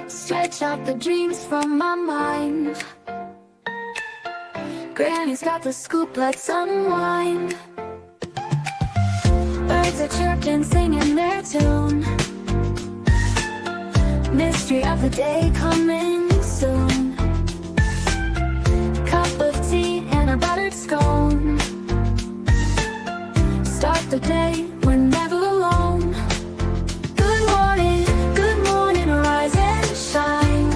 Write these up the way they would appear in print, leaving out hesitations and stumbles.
Stretch out the dreams from my mind. Granny's got the scoop, let's unwind. Birds are chirping, singing their tune. Mystery of the day coming soon. Cup of tea and a buttered scone. Start the day, we're never alone. Good morning, rise and shine.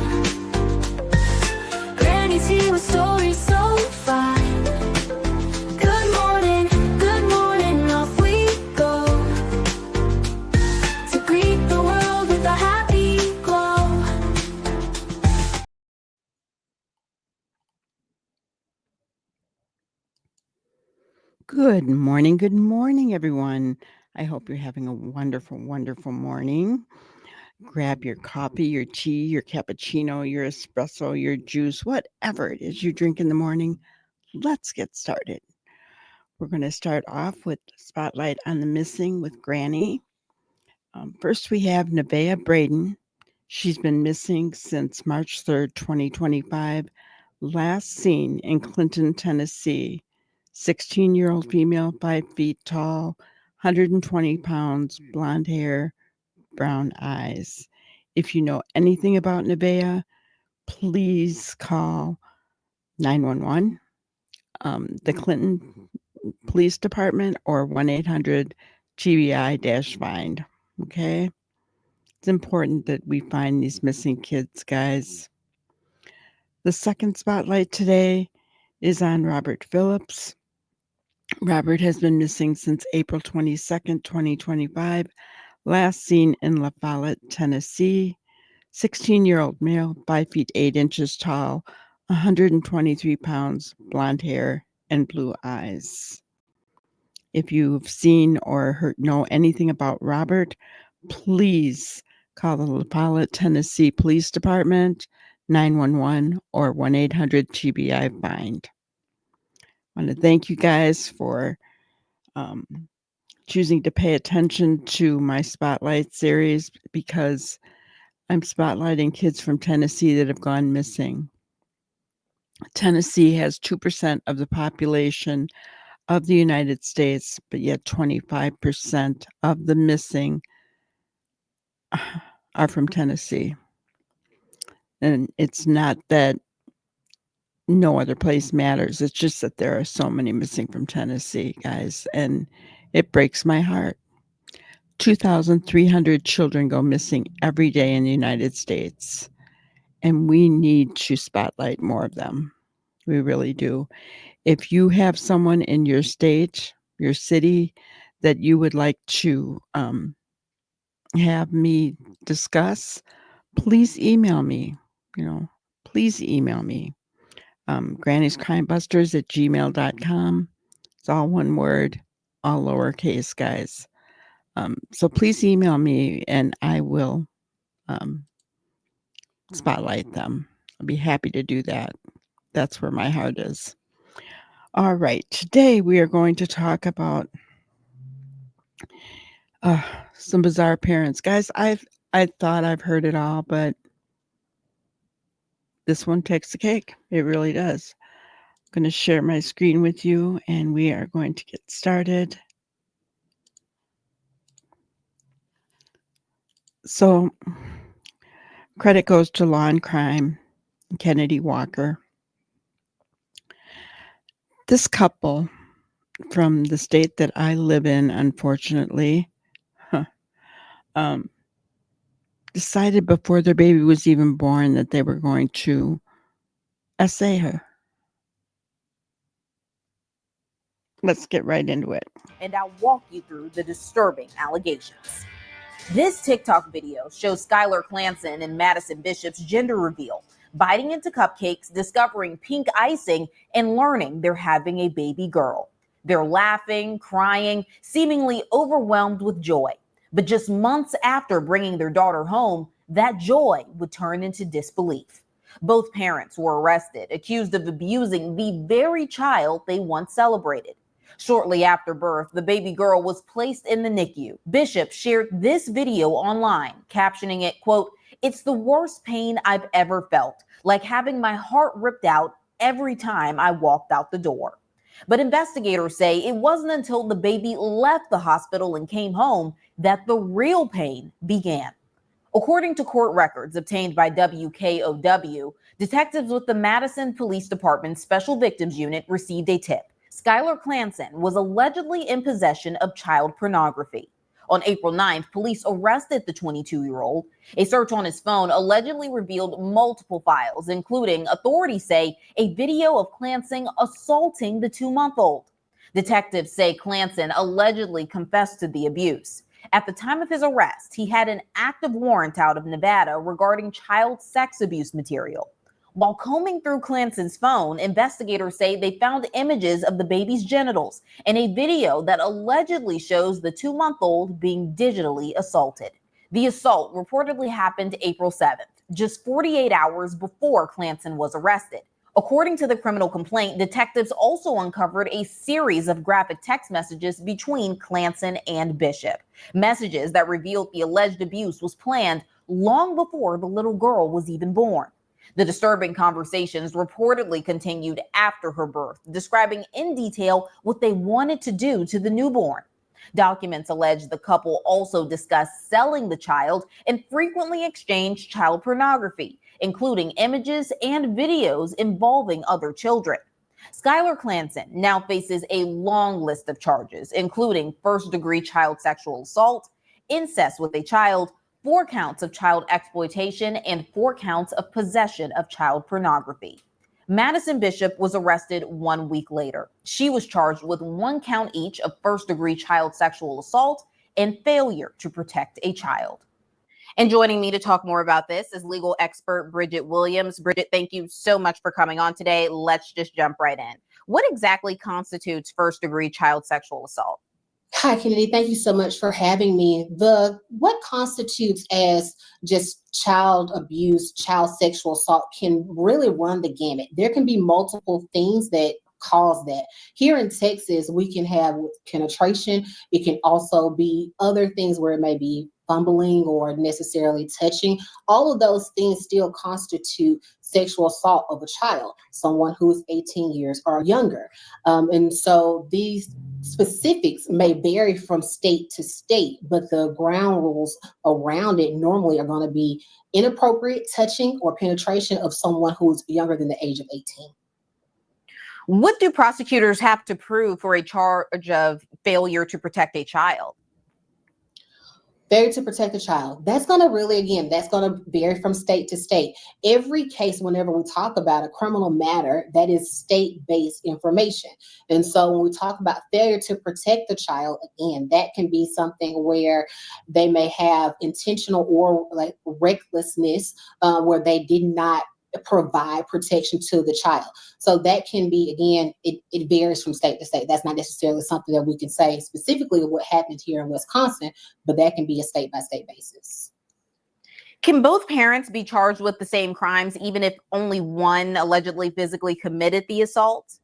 Granny's here with stories so fine. Good morning, off we go. To greet the world with a happy glow. Good morning, everyone. I hope you're having a wonderful, wonderful morning. Grab your coffee, your tea, your cappuccino, your espresso, your juice, whatever it is you drink in the morning. Let's get started. We're going to start off with Spotlight on the Missing with Granny. First, we have Nevaeh Braden. She's been missing since March 3rd, 2025. Last seen in Clinton, Tennessee. 16-year-old female, 5 feet tall, 120 pounds, blonde hair, brown eyes. If you know anything about Nevaeh, please call 911, the Clinton Police Department, or 1-800-TBI-FIND. Okay? It's important that we find these missing kids, guys. The second spotlight today is on Robert Phillips. Robert has been missing since April 22nd, 2025. Last seen in La Follette, Tennessee. 16-year-old male, 5 feet 8 inches tall, 123 pounds, blonde hair, and blue eyes. If you've seen or know anything about Robert, please call the La Follette, Tennessee Police Department, 911, or 1-800-TBI-FIND. I want to thank you guys for choosing to pay attention to my Spotlight series, because I'm spotlighting kids from Tennessee that have gone missing. Tennessee has 2% of the population of the United States, but yet 25% of the missing are from Tennessee. And it's not that no other place matters. It's just that there are so many missing from Tennessee, guys, and it breaks my heart. 2,300 children go missing every day in the United States, and we need to spotlight more of them. We really do. If you have someone in your state, your city, that you would like to have me discuss, please email me. Please email me. grannyscrimebusters@gmail.com. It's all one word, all lowercase, guys. So please email me and I will spotlight them. I'll be happy to do that. That's where my heart is. All right. Today we are going to talk about some bizarre parents. Guys, I thought I've heard it all, but this one takes the cake. It really does. I'm going to share my screen with you and we are going to get started. So, credit goes to Law and Crime, Kennedy Walker. This couple from the state that I live in, unfortunately, decided before their baby was even born that they were going to essay her. Let's get right into it. And I'll walk you through the disturbing allegations. This TikTok video shows Skylar Clanson and Madison Bishop's gender reveal, biting into cupcakes, discovering pink icing, and learning they're having a baby girl. They're laughing, crying, seemingly overwhelmed with joy. But just months after bringing their daughter home, that joy would turn into disbelief. Both parents were arrested, accused of abusing the very child they once celebrated. Shortly after birth, the baby girl was placed in the NICU. Bishop shared this video online, captioning it, quote, "It's the worst pain I've ever felt, like having my heart ripped out every time I walked out the door." But investigators say it wasn't until the baby left the hospital and came home that the real pain began. According to court records obtained by WKOW, detectives with the Madison Police Department's Special Victims Unit received a tip. Skylar Clanson was allegedly in possession of child pornography. On April 9th, police arrested the 22-year-old. A search on his phone allegedly revealed multiple files, including, authorities say, a video of Clanson assaulting the 2-month-old. Detectives say Clanson allegedly confessed to the abuse. At the time of his arrest, he had an active warrant out of Nevada regarding child sex abuse material. While combing through Clanson's phone, investigators say they found images of the baby's genitals and a video that allegedly shows the 2-month-old being digitally assaulted. The assault reportedly happened April 7th, just 48 hours before Clanson was arrested. According to the criminal complaint, detectives also uncovered a series of graphic text messages between Clanson and Bishop, messages that revealed the alleged abuse was planned long before the little girl was even born. The disturbing conversations reportedly continued after her birth, describing in detail what they wanted to do to the newborn. Documents allege the couple also discussed selling the child and frequently exchanged child pornography, including images and videos involving other children. Skylar Clanson now faces a long list of charges, including first-degree child sexual assault, incest with a child, 4 counts of child exploitation, and 4 counts of possession of child pornography. Madison Bishop was arrested 1 week later. She was charged with 1 count each of first-degree child sexual assault and failure to protect a child. And joining me to talk more about this is legal expert Bridget Williams. Bridget, thank you so much for coming on today. Let's just jump right in. What exactly constitutes first-degree child sexual assault? Hi, Kennedy. Thank you so much for having me. What constitutes as just child abuse, child sexual assault can really run the gamut. There can be multiple things that cause that. Here in Texas, we can have penetration. It can also be other things where it may be fumbling or necessarily touching. All of those things still constitute sexual assault of a child, someone who is 18 years or younger. And so these specifics may vary from state to state, but the ground rules around it normally are going to be inappropriate touching or penetration of someone who's younger than the age of 18. What do prosecutors have to prove for a charge of failure to protect a child? Failure to protect a child. That's going to really, again, that's going to vary from state to state. Every case, whenever we talk about a criminal matter, that is state-based information. And so when we talk about failure to protect the child, again, that can be something where they may have intentional or like recklessness, where they did not provide protection to the child. So that can be, again, it varies from state to state. That's not necessarily something that we can say specifically what happened here in Wisconsin, but that can be a state by state basis. Can both parents be charged with the same crimes, even if only one allegedly physically committed the assault?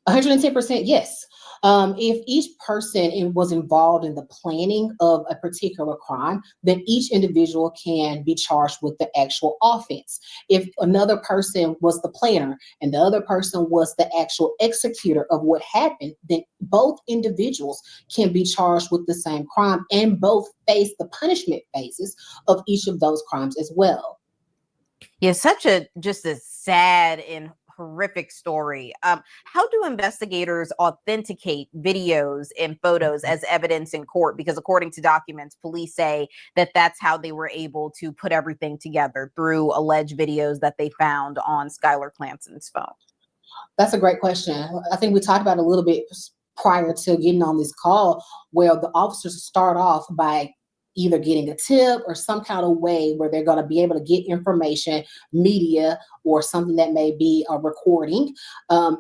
110% yes. If each person was involved in the planning of a particular crime, then each individual can be charged with the actual offense. If another person was the planner and the other person was the actual executor of what happened, then both individuals can be charged with the same crime and both face the punishment phases of each of those crimes as well. Yeah, just a sad and horrific story. How do investigators authenticate videos and photos as evidence in court? Because according to documents, police say that that's how they were able to put everything together through alleged videos that they found on Skylar Clanson's phone. That's a great question. I think we talked about it a little bit prior to getting on this call, where the officers start off by either getting a tip or some kind of way where they're going to be able to get information, media, or something that may be a recording.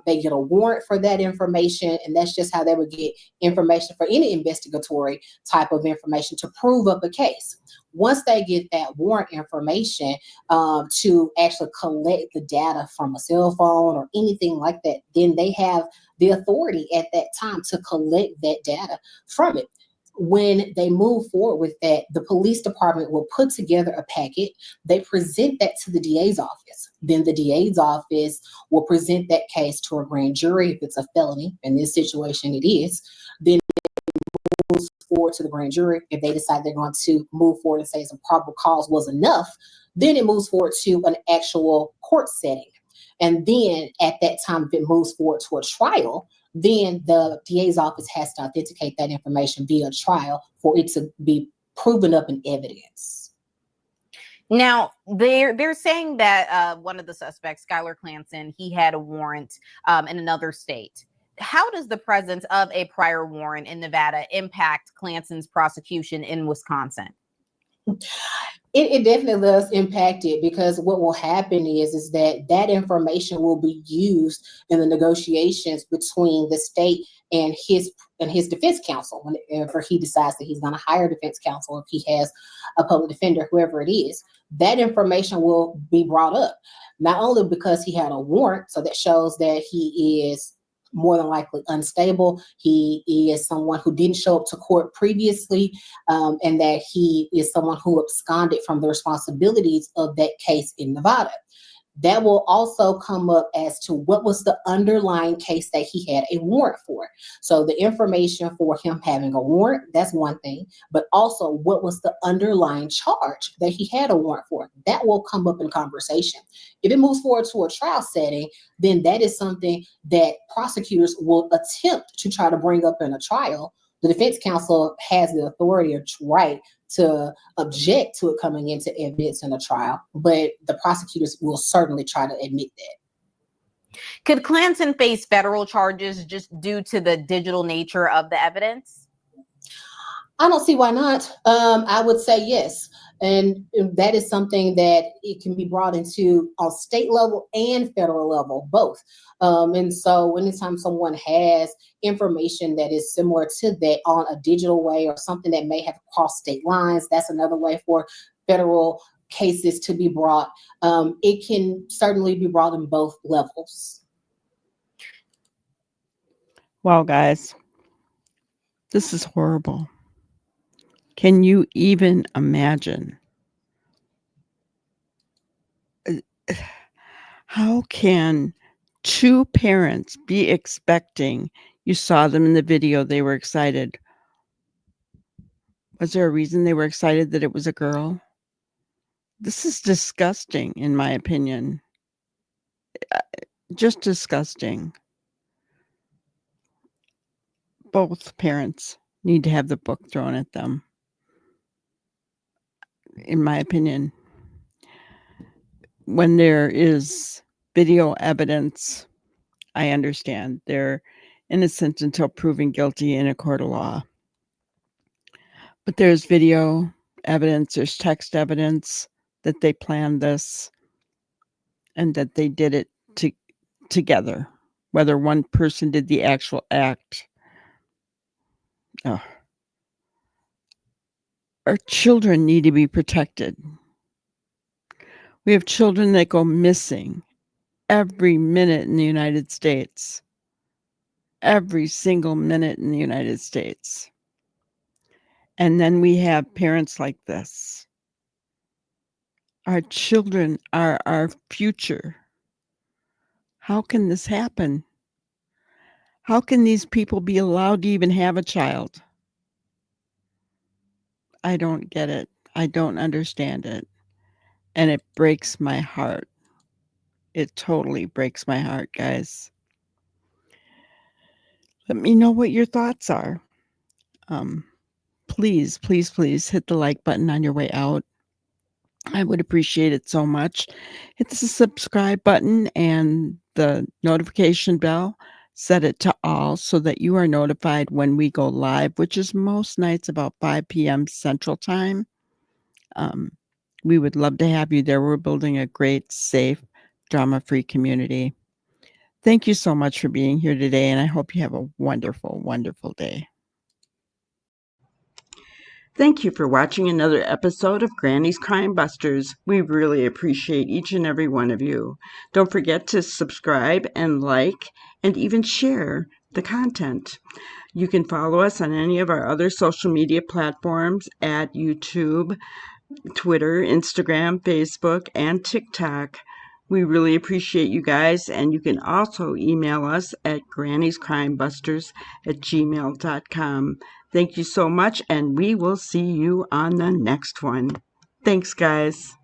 They get a warrant for that information, and that's just how they would get information for any investigatory type of information to prove up a case. Once they get that warrant information to actually collect the data from a cell phone or anything like that, then they have the authority at that time to collect that data from it. When they move forward with that, the police department will put together a packet. They present that to the DA's office. Then the DA's office will present that case to a grand jury if it's a felony. In this situation, it is. Then it moves forward to the grand jury. If they decide they're going to move forward and say some probable cause was enough, then it moves forward to an actual court setting. And then at that time, if it moves forward to a trial, then the DA's office has to authenticate that information via trial for it to be proven up in evidence. Now, they're saying that one of the suspects, Skylar Clanson, he had a warrant in another state. How does the presence of a prior warrant in Nevada impact Clanson's prosecution in Wisconsin? It definitely does impact it, because what will happen is that information will be used in the negotiations between the state and his defense counsel whenever he decides that he's going to hire defense counsel, if he has a public defender, whoever it is. That information will be brought up, not only because he had a warrant, so that shows that he is more than likely unstable. He is someone who didn't show up to court previously, and that he is someone who absconded from the responsibilities of that case in Nevada. That will also come up as to what was the underlying case that he had a warrant for. So the information for him having a warrant, that's one thing, but also what was the underlying charge that he had a warrant for. That will come up in conversation. If it moves forward to a trial setting, then that is something that prosecutors will attempt to try to bring up in a trial. The defense counsel has the authority or right to object to it coming into evidence in a trial, but the prosecutors will certainly try to admit that. Could Clanson face federal charges just due to the digital nature of the evidence? I don't see why not. I would say yes. And that is something that it can be brought into on state level and federal level, both. And so anytime someone has information that is similar to that on a digital way, or something that may have crossed state lines, that's another way for federal cases to be brought. It can certainly be brought in both levels. Wow, guys, this is horrible. Can you even imagine? How can two parents be expecting? You saw them in the video, they were excited. Was there a reason they were excited that it was a girl? This is disgusting, in my opinion. Just disgusting. Both parents need to have the book thrown at them, in my opinion. When there is video evidence, I understand they're innocent until proven guilty in a court of law. But there's video evidence, there's text evidence that they planned this and that they did it together, whether one person did the actual act. Oh. Our children need to be protected. We have children that go missing every minute in the United States. Every single minute in the United States. And then we have parents like this. Our children are our future. How can this happen? How can these people be allowed to even have a child? I don't get it. I don't understand it. And it breaks my heart. It totally breaks my heart, guys. Let me know what your thoughts are. Please, please, please hit the like button on your way out. I would appreciate it so much. Hit the subscribe button and the notification bell. Set it to all so that you are notified when we go live, which is most nights about 5 p.m. Central Time. We would love to have you there. We're building a great, safe, drama-free community. Thank you so much for being here today, and I hope you have a wonderful, wonderful day. Thank you for watching another episode of Granny's Crime Busters. We really appreciate each and every one of you. Don't forget to subscribe and like and even share the content. You can follow us on any of our other social media platforms at YouTube, Twitter, Instagram, Facebook, and TikTok. We really appreciate you guys, and you can also email us at grannyscrimebusters@gmail.com. Thank you so much, and we will see you on the next one. Thanks, guys.